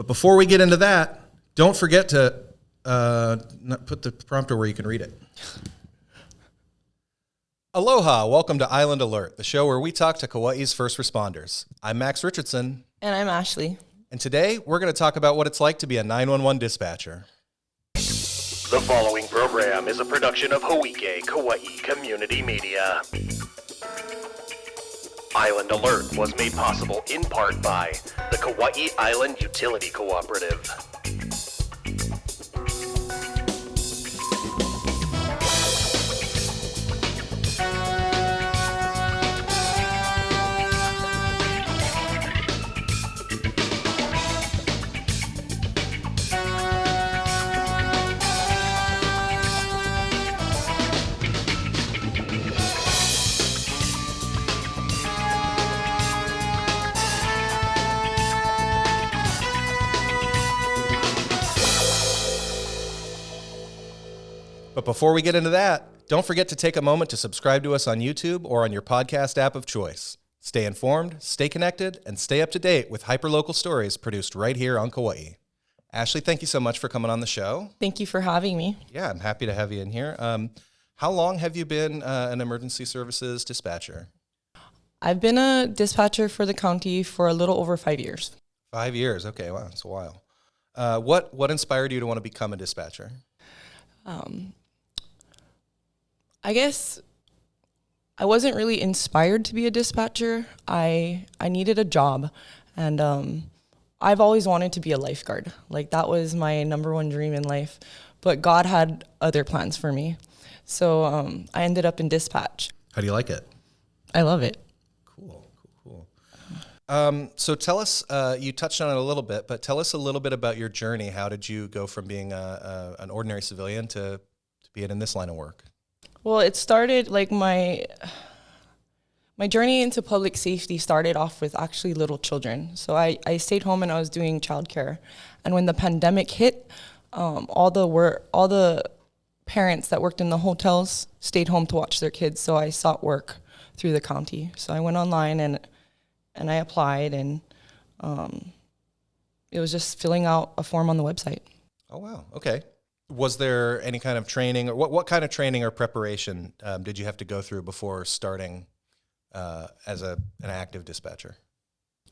But before we get into that, don't forget to put the prompter where you can read it. Aloha, welcome to Island Alert, the show where we talk to Kauai's first responders. I'm Max Richardson. And I'm Ashley. And today, we're going to talk about what it's like to be a 911 dispatcher. The following program is a production of Hōʻike, Kauaʻi Community Media. Island Alert was made possible in part by the Kauaʻi Island Utility Cooperative. But before we get into that, don't forget to take a moment to subscribe to us on YouTube or on your podcast app of choice. Stay informed, stay connected, and stay up to date with hyperlocal stories produced right here on Kauai. Ashley, thank you so much for coming on the show. Thank you for having me. Yeah, I'm happy to have you in here. How long have you been an emergency services dispatcher? I've been a dispatcher for the county for a little over 5 years. 5 years. Okay, wow, that's a while. What inspired you to want to become a dispatcher? I guess I wasn't really inspired to be a dispatcher. I needed a job, and I've always wanted to be a lifeguard. Like, that was my number one dream in life, but God had other plans for me. So I ended up in dispatch. How do you like it? I love it. Cool. So tell us, you touched on it a little bit, but tell us a little bit about your journey. How did you go from being an ordinary civilian to being in this line of work? Well, it started like my journey into public safety started off with actually little children. So I stayed home and I was doing childcare. And when the pandemic hit, all the parents that worked in the hotels stayed home to watch their kids. So I sought work through the county. So I went online and I applied, and it was just filling out a form on the website. Oh, wow. Okay. Was there any kind of training, or what kind of training or preparation did you have to go through before starting as an active dispatcher?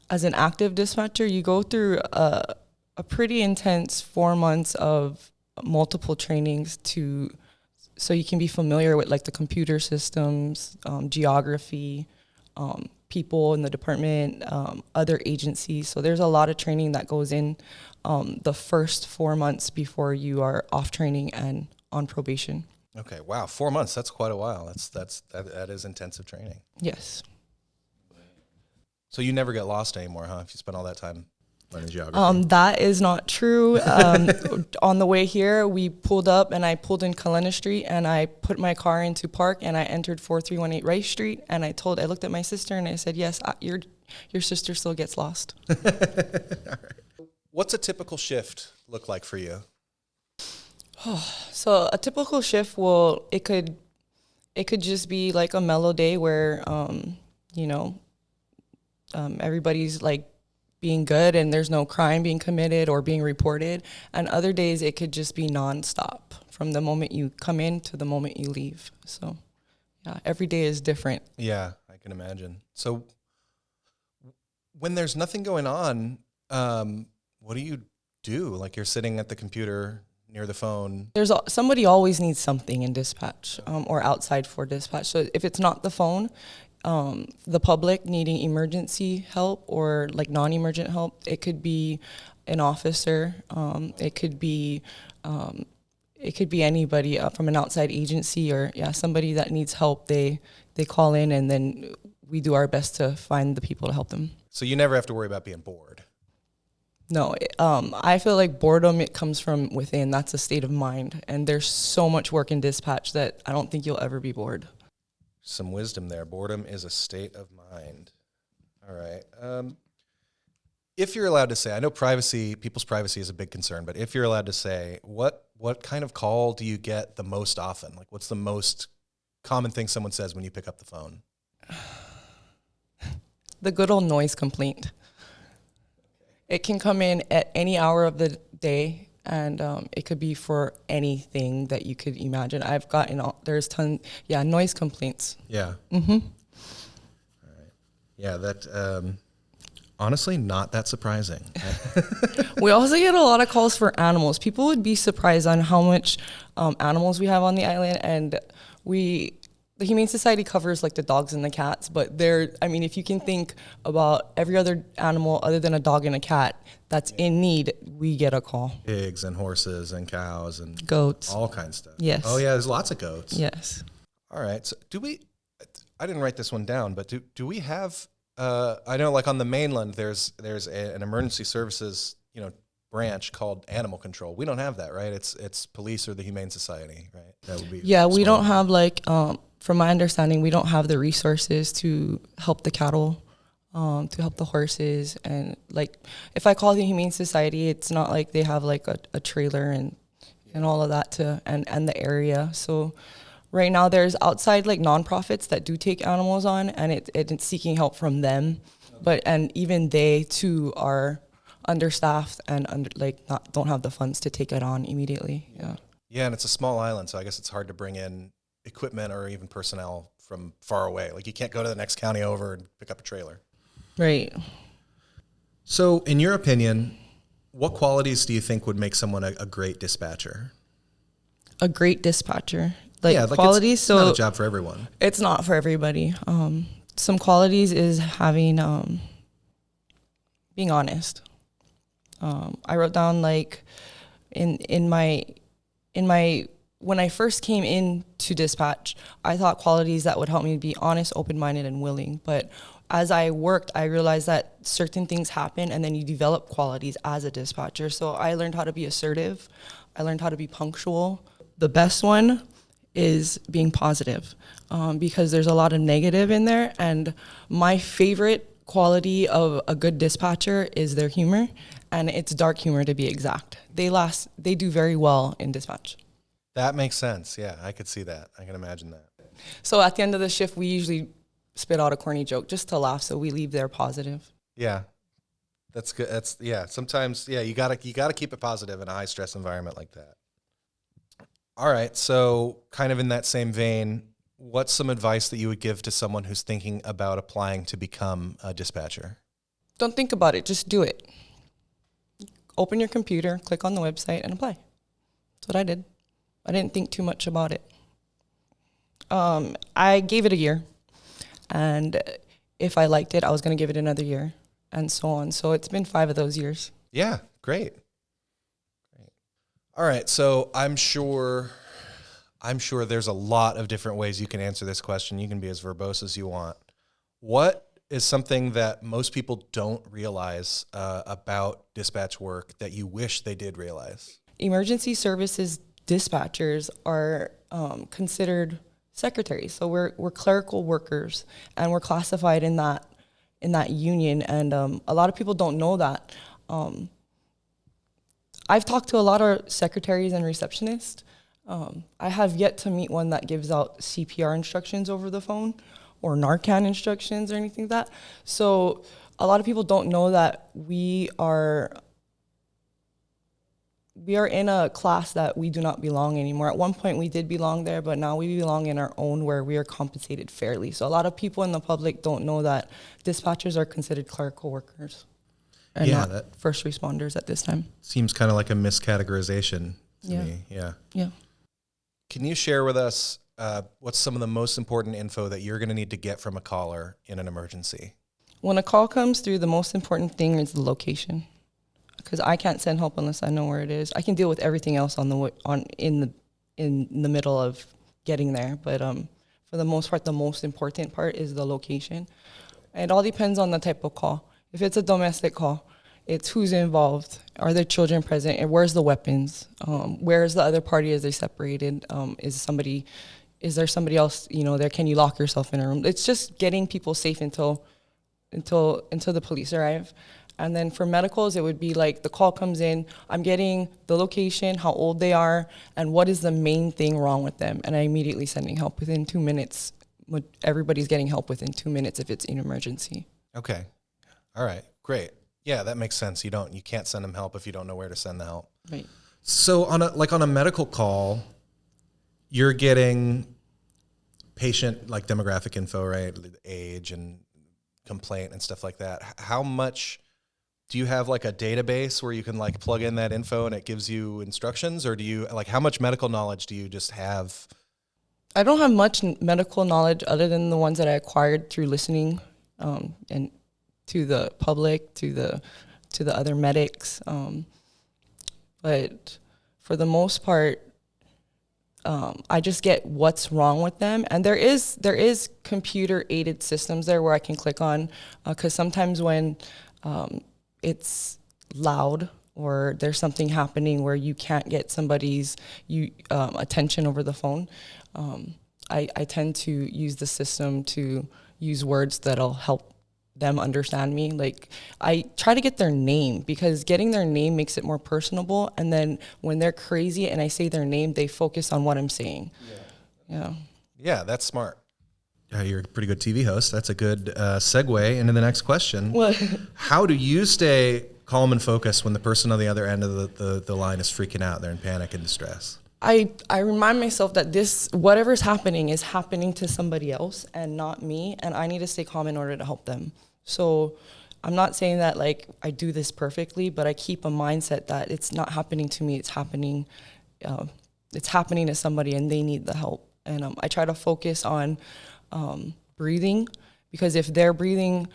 As an active dispatcher, you go through a pretty intense 4 months of multiple trainings so you can be familiar with like the computer systems, geography, people in the department, other agencies. So there's a lot of training that goes in the first 4 months before you are off training and on probation. Okay, wow, 4 months, that's quite a while. That is intensive training. Yes. So you never get lost anymore, huh, if you spend all that time learning geography? That is not true. On the way here, we pulled up, and I pulled in Kalena Street, and I put my car into park, and I entered 4318 Rice Street, and I looked at my sister, and I said, yes, your sister still gets lost. All right. What's a typical shift look like for you? So a typical shift, it could just be like a mellow day where, everybody's like being good and there's no crime being committed or being reported. And other days it could just be nonstop from the moment you come in to the moment you leave. So yeah, every day is different. Yeah, I can imagine. So when there's nothing going on, what do you do? Like, you're sitting at the computer near the phone. Somebody always needs something in dispatch, or outside for dispatch. So if it's not the phone, the public needing emergency help or like non-emergent help, it could be an officer. It could be anybody from an outside agency, or somebody that needs help. They call in, and then we do our best to find the people to help them. So you never have to worry about being bored. No, I feel like boredom, it comes from within. That's a state of mind. And there's so much work in dispatch that I don't think you'll ever be bored. Some wisdom there. Boredom is a state of mind. All right. If you're allowed to say, I know people's privacy is a big concern, but if you're allowed to say, what kind of call do you get the most often? Like, what's the most common thing someone says when you pick up the phone? The good old noise complaint. It can come in at any hour of the day, and it could be for anything that you could imagine. I've gotten there's noise complaints. Yeah. Mm-hmm. All right. Yeah, that honestly not that surprising. We also get a lot of calls for animals. People would be surprised on how much animals we have on the island, and the Humane Society covers like the dogs and the cats, but if you can think about every other animal other than a dog and a cat that's in need, we get a call. Pigs and horses and cows and goats, all kinds of stuff. Yes. Oh yeah, there's lots of goats. Yes. All right. So I didn't write this one down, but do we have, I know like on the mainland, there's an emergency services, branch called animal control. We don't have that, right? It's police or the Humane Society, right? That would be. Yeah. We don't have from my understanding, we don't have the resources to help the cattle, to help the horses. And if I call the Humane Society, it's not like they have like a trailer and all of that and the area. So right now there's outside like nonprofits that do take animals on, and it's seeking help from them. And even they too are understaffed and don't have the funds to take it on immediately. Yeah. Yeah. And it's a small island, so I guess it's hard to bring in equipment or even personnel from far away. Like you can't go to the next county over and pick up a trailer. Right. So in your opinion, what qualities do you think would make someone a great dispatcher? A great dispatcher. Qualities. It's not a job for everyone. It's not for everybody. Some qualities is having, being honest. I wrote down in my when I first came into dispatch, I thought qualities that would help me be honest, open-minded, and willing. But as I worked, I realized that certain things happen, and then you develop qualities as a dispatcher. So I learned how to be assertive. I learned how to be punctual. The best one is being positive, because there's a lot of negative in there. And my favorite quality of a good dispatcher is their humor, and it's dark humor to be exact. They do very well in dispatch. That makes sense. Yeah, I could see that. I can imagine that. So at the end of the shift, we usually spit out a corny joke just to laugh, so we leave there positive. Yeah, that's good. Sometimes, you gotta keep it positive in a high stress environment like that. All right. So kind of in that same vein, what's some advice that you would give to someone who's thinking about applying to become a dispatcher? Don't think about it. Just do it. Open your computer, click on the website, and apply. That's what I did. I didn't think too much about it. I gave it a year, and if I liked it, I was going to give it another year, and so on. So it's been 5 of those years. Yeah, great. All right, so I'm sure there's a lot of different ways you can answer this question. You can be as verbose as you want. What is something that most people don't realize about dispatch work that you wish they did realize? Emergency services dispatchers are considered secretaries. So we're clerical workers, and we're classified in that union. And a lot of people don't know that. I've talked to a lot of secretaries and receptionists. I have yet to meet one that gives out CPR instructions over the phone or Narcan instructions or anything like that. So a lot of people don't know that we are in a class that we do not belong anymore. At one point we did belong there, but now we belong in our own, where we are compensated fairly. So a lot of people in the public don't know that dispatchers are considered clerical workers and not first responders at this time. Seems kind of like a miscategorization to me. Yeah. Can you share with us what's some of the most important info that you're going to need to get from a caller in an emergency? When a call comes through, the most important thing is the location, because I can't send help unless I know where it is. I can deal with everything else in the middle of getting there, but for the most part, the most important part is the location. It all depends on the type of call. If it's a domestic call, it's who's involved. Are there children present? And where's the weapons? Where's the other party? Is they separated? Is there somebody else, there? Can you lock yourself in a room? It's just getting people safe until the police arrive. And then for medicals, it would be like the call comes in, I'm getting the location, how old they are, and what is the main thing wrong with them. And I'm immediately sending help within 2 minutes. Everybody's getting help within 2 minutes if it's an emergency. Okay. All right. Great. Yeah, that makes sense. You can't send them help if you don't know where to send the help. Right. So on a medical call, you're getting patient like demographic info, right? Age and complaint and stuff like that. How much do you have like a database where you can like plug in that info and it gives you instructions, or do you like how much medical knowledge do you just have? I don't have much medical knowledge other than the ones that I acquired through listening and to the public, to the other medics. But for the most part, I just get what's wrong with them. And there is computer aided systems there where I can click on, because sometimes when it's loud or there's something happening where you can't get somebody's attention over the phone, I tend to use the system to use words that'll help them understand me. Like, I try to get their name, because getting their name makes it more personable. And then when they're crazy and I say their name, they focus on what I'm saying. Yeah, that's smart. You're a pretty good TV host. That's a good segue into the next question. How do you stay calm and focused when the person on the other end of the line is freaking out? They're in panic and distress. I remind myself that whatever's happening is happening to somebody else and not me, and I need to stay calm in order to help them. So I'm not saying that like I do this perfectly, but I keep a mindset that it's not happening to me, it's happening to somebody and they need the help. And I try to focus on breathing, because if they're breathing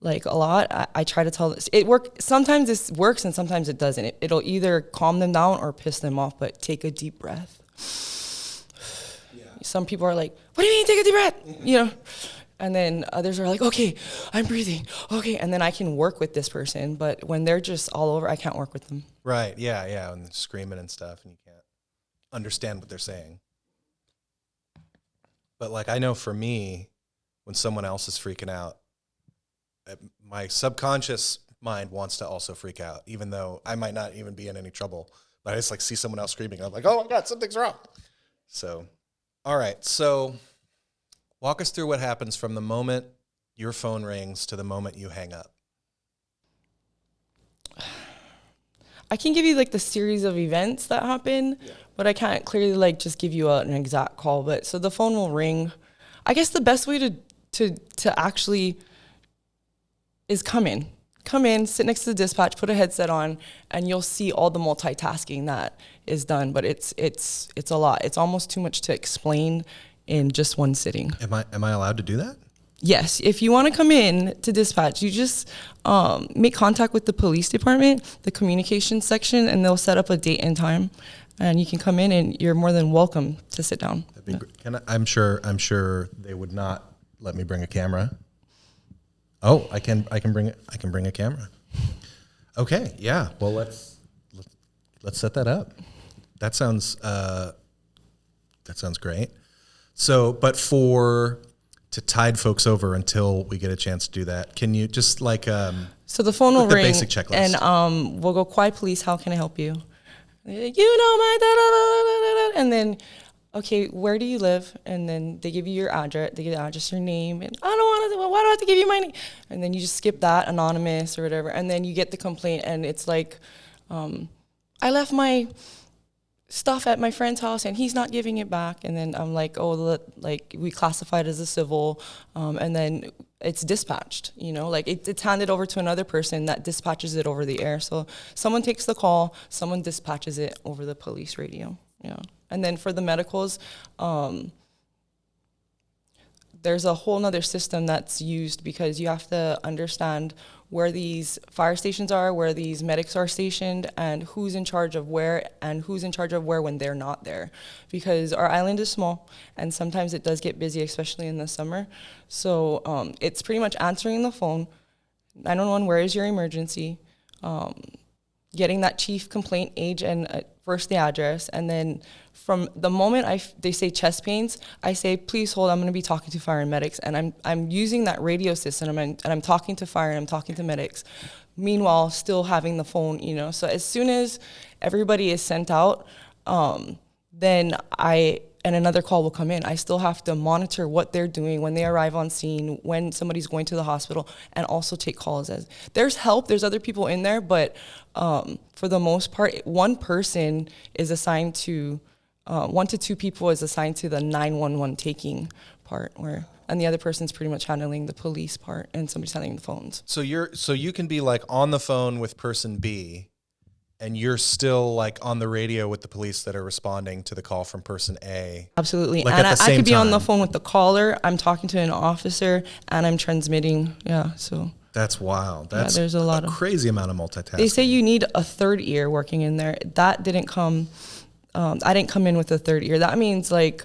like a lot, I try to tell it work. Sometimes this works and sometimes it doesn't. It'll either calm them down or piss them off, but take a deep breath. Yeah. Some people are like, what do you mean take a deep breath? And then others are like, okay, I'm breathing. Okay. And then I can work with this person. But when they're just all over, I can't work with them. Right. Yeah. And they're screaming and stuff and you can't understand what they're saying. But like, I know for me, when someone else is freaking out, my subconscious mind wants to also freak out, even though I might not even be in any trouble. But I just like see someone else screaming. I'm like, oh my God, something's wrong. So, all right. So walk us through what happens from the moment your phone rings to the moment you hang up. I can give you like the series of events that happen, but I can't clearly like just give you an exact call. But so the phone will ring. I guess the best way to actually is come in, sit next to the dispatch, put a headset on, and you'll see all the multitasking that is done. But it's a lot. It's almost too much to explain in just one sitting. Am I allowed to do that? Yes, if you want to come in to dispatch, you just make contact with the police department, the communications section, and they'll set up a date and time, and you can come in, and you're more than welcome to sit down. I'm sure they would not let me bring a camera. Oh, I can bring a camera. Okay, yeah. Well, let's set that up. That sounds great. So, but to tide folks over until we get a chance to do that, can you just like so the phone will ring, basic checklist, and we'll go, Kauaʻi Police, how can I help you? Like, my da, da, da, da, da. And then, okay, where do you live? And then they give you your address, your name, and I don't want to, why do I have to give you my name? And then you just skip that, anonymous or whatever, and then you get the complaint, and it's like, I left my stuff at my friend's house and he's not giving it back. And then I'm like, we classify it as a civil, and then it's dispatched, like it's handed over to another person that dispatches it over the air. So someone takes the call, someone dispatches it over the police radio. Yeah. And then for the medicals, there's a whole nother system that's used, because you have to understand where these fire stations are, where these medics are stationed, and who's in charge of where and who's in charge of where when they're not there. Because our island is small, and sometimes it does get busy, especially in the summer. So it's pretty much answering the phone, 911, where is your emergency? Getting that chief complaint, age, and first the address, and then from the moment they say chest pains, I say, please hold, I'm going to be talking to fire and medics, and I'm using that radio system, and I'm talking to fire and I'm talking to medics, meanwhile still having the phone, So as soon as everybody is sent out, then I and another call will come in. I still have to monitor what they're doing when they arrive on scene, when somebody's going to the hospital, and also take calls. As there's help, there's other people in there, but for the most part, one person is assigned to, 1 to 2 people is assigned to the 911 taking part, and the other person's pretty much handling the police part, and somebody's handling the phones. So you can be like on the phone with person B, and you're still like on the radio with the police that are responding to the call from person A. Absolutely. Like and at the I same could be on the time. phone with the caller, I'm talking to an officer, and I'm transmitting. Yeah, so. That's wild. That's there's a lot of crazy amount of multitasking. They say you need a third ear working in there. That didn't come, I didn't come in with a third ear. That means like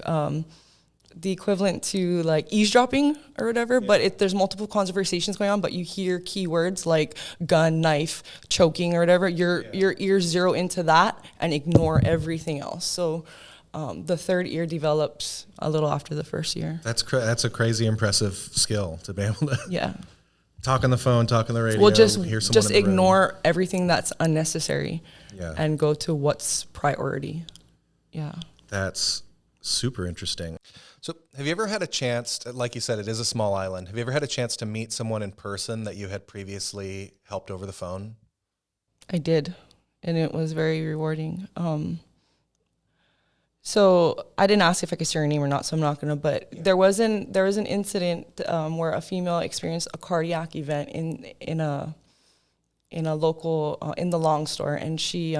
the equivalent to like eavesdropping or whatever, but there's multiple conversations going on, but you hear keywords like gun, knife, choking or whatever, your ears zero into that and ignore everything else. So the third ear develops a little after the first year. That's a crazy impressive skill to be able to talk on the phone, talk on the radio, well, just hear someone in the ignore room. Everything that's unnecessary and go to what's priority. Yeah. That's super interesting. So have you ever had a chance, like you said, it is a small island. Have you ever had a chance to meet someone in person that you had previously helped over the phone? I did, and it was very rewarding. So I didn't ask if I could share her name or not, so I'm not gonna. But there was an incident where a female experienced a cardiac event in a local in the Long store, and she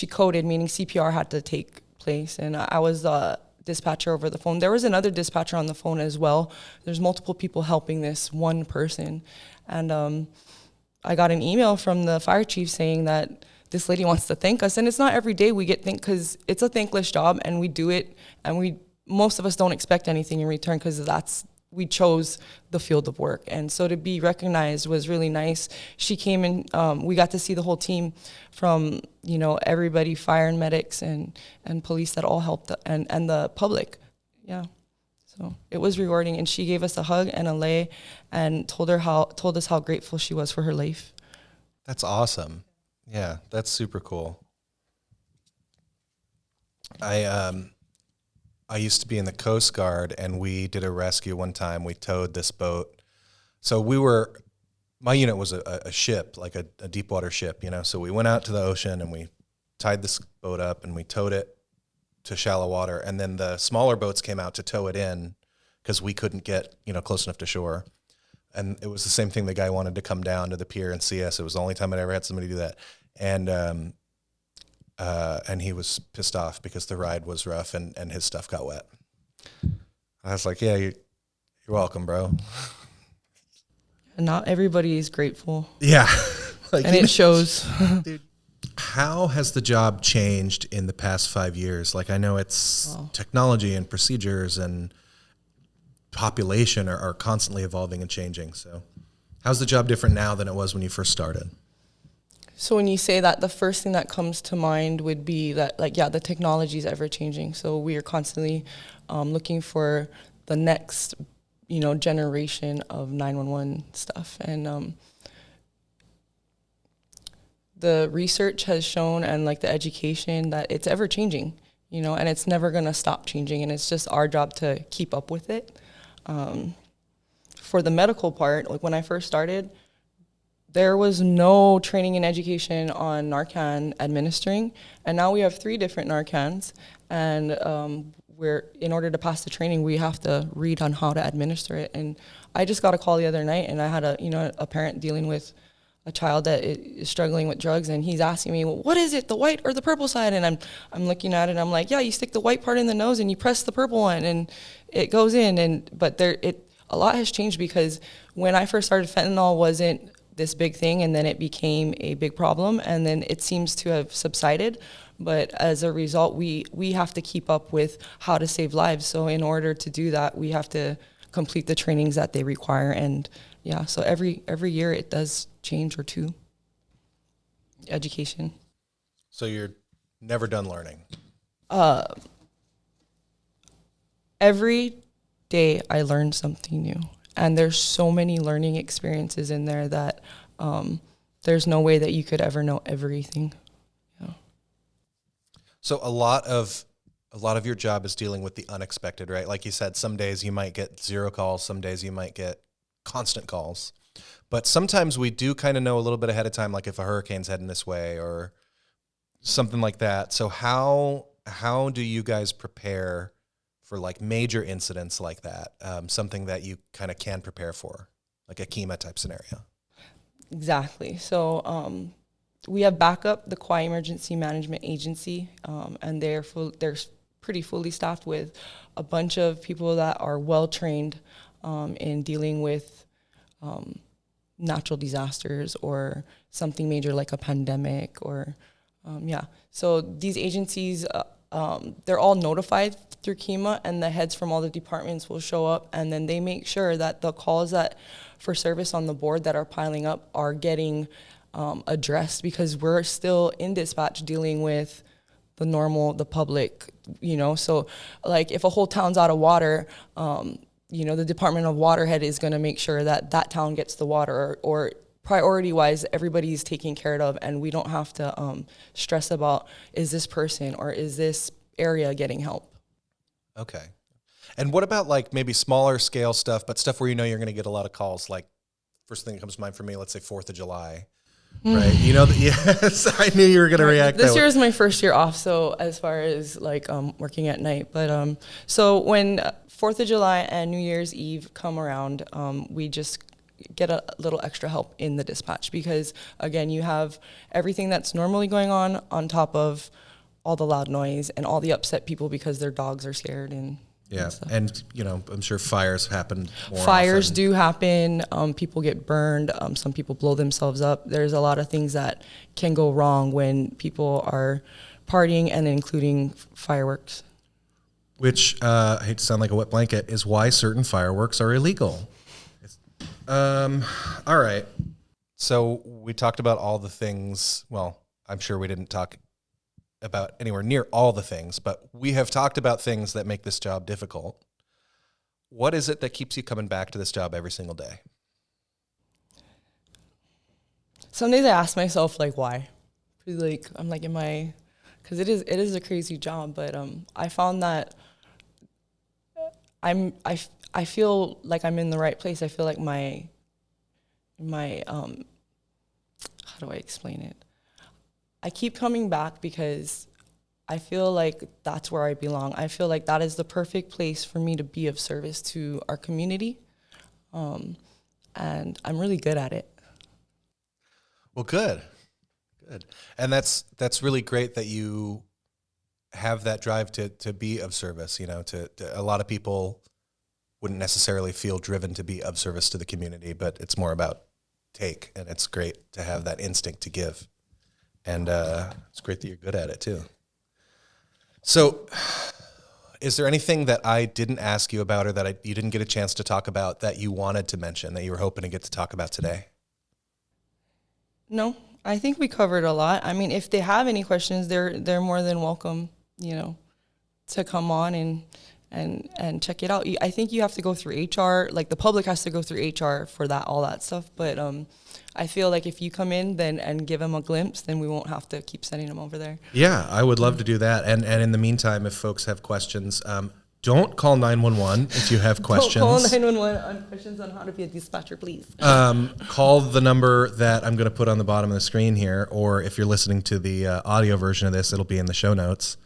coded, meaning CPR had to take place, and I was the dispatcher over the phone. There was another dispatcher on the phone as well. There's multiple people helping this one person, and I got an email from the fire chief saying that this lady wants to thank us, and it's not every day we get thanked, because it's a thankless job and we do it, and most of us don't expect anything in return, because we chose the field of work. And so to be recognized was really nice. She came in, we got to see the whole team from, everybody, fire and medics and police that all helped, and the public. Yeah. So it was rewarding, and she gave us a hug and a lei and told us how grateful she was for her life. That's awesome. Yeah, that's super cool. I used to be in the Coast Guard, and we did a rescue one time. We towed this boat. So my unit was a ship, like a deep water ship, So we went out to the ocean and we tied this boat up and we towed it to shallow water. And then the smaller boats came out to tow it in because we couldn't get, close enough to shore. And it was the same thing. The guy wanted to come down to the pier and see us. It was the only time I'd ever had somebody do that. And he was pissed off because the ride was rough and his stuff got wet. I was like, yeah, you're welcome, bro. And not everybody is grateful. Yeah. And it shows. Dude, how has the job changed in the past 5 years? Like, I know it's technology and procedures and population are constantly evolving and changing. So how's the job different now than it was when you first started? So when you say that, the first thing that comes to mind would be that, the technology is ever changing. So we are constantly looking for the next, generation of 911 stuff. And the research has shown, and the education, that it's ever changing, and it's never going to stop changing. And it's just our job to keep up with it. For the medical part, when I first started, there was no training and education on Narcan administering, and now we have 3 different Narcans, and in order to pass the training, we have to read on how to administer it. And I just got a call the other night, and I had a parent dealing with a child that is struggling with drugs, and he's asking me, well, what is it, the white or the purple side? And I'm looking at it, and I'm like, yeah, you stick the white part in the nose, and you press the purple one, and it goes in. But a lot has changed, because when I first started, fentanyl wasn't this big thing, and then it became a big problem, and then it seems to have subsided. But as a result, we have to keep up with how to save lives. So in order to do that, we have to complete the trainings that they require. And so every year it does change or 2. Education. So you're never done learning? Every day I learn something new. And there's so many learning experiences in there that there's no way that you could ever know everything. Yeah. So a lot of a lot of your job is dealing with the unexpected, right? Like you said, some days you might get 0 calls, some days you might get constant calls. But sometimes we do kind of know a little bit ahead of time, like if a hurricane's heading this way or something like that. So how do you guys prepare for like major incidents like that? Something that you kind of can prepare for, like a KEMA type scenario. Exactly. So we have backup, the Kauaʻi Emergency Management Agency, and they're pretty fully staffed with a bunch of people that are well trained in dealing with natural disasters or something major like a pandemic or So these agencies, they're all notified through KEMA, and the heads from all the departments will show up, and then they make sure that the calls that for service on the board that are piling up are getting addressed, because we're still in dispatch dealing with the public, So like if a whole town's out of water, the Department of Waterhead is going to make sure that that town gets the water, or priority-wise, everybody's taken care of, and we don't have to stress about, is this person or is this area getting help? Okay. And what about like maybe smaller scale stuff, but stuff where you're going to get a lot of calls? Like first thing that comes to mind for me, let's say 4th of July, right? Yes, I knew you were going to react. This year is my first year off, so as far as like working at night, but so when 4th of July and New Year's Eve come around, we just get a little extra help in the dispatch, because again, you have everything that's normally going on top of all the loud noise and all the upset people because their dogs are scared and stuff. And I'm sure fires happen more Fires often. do happen. People get burned. Some people blow themselves up. There's a lot of things that can go wrong when people are partying, and including fireworks. Which, I hate to sound like a wet blanket, is why certain fireworks are illegal. All right. So we talked about all the things. Well, I'm sure we didn't talk about anywhere near all the things, but we have talked about things that make this job difficult. What is it that keeps you coming back to this job every single day? Some days I ask myself, like, why? Like, I'm like, because it is a crazy job, but I found that I feel like I'm in the right place. I feel like my how do I explain it? I keep coming back because I feel like that's where I belong. I feel like that is the perfect place for me to be of service to our community, and I'm really good at it. Well, good. And that's really great that you have that drive to be of service. To a lot of people wouldn't necessarily feel driven to be of service to the community, but it's more about take, and it's great to have that instinct to give. And it's great that you're good at it too. So is there anything that I didn't ask you about, or that you didn't get a chance to talk about, that you wanted to mention, that you were hoping to get to talk about today? No, I think we covered a lot. I mean, if they have any questions, they're more than welcome, to come on and check it out. I think you have to go through HR, like the public has to go through HR for all that stuff. But I feel like if you come in and give them a glimpse, then we won't have to keep sending them over there. Yeah, I would love to do that. And in the meantime, if folks have questions, don't call 911 if you have questions. Don't call 911 on questions on how to be a dispatcher, please. Call the number that I'm going to put on the bottom of the screen here, or if you're listening to the audio version of this, it'll be in the show notes.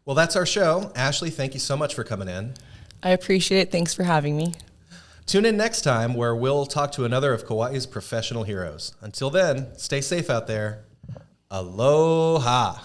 Well, that's our show. Ashley, thank you so much for coming in. I appreciate it. Thanks for having me. Tune in next time, where we'll talk to another of Kauaʻi's professional heroes. Until then, stay safe out there. Aloha.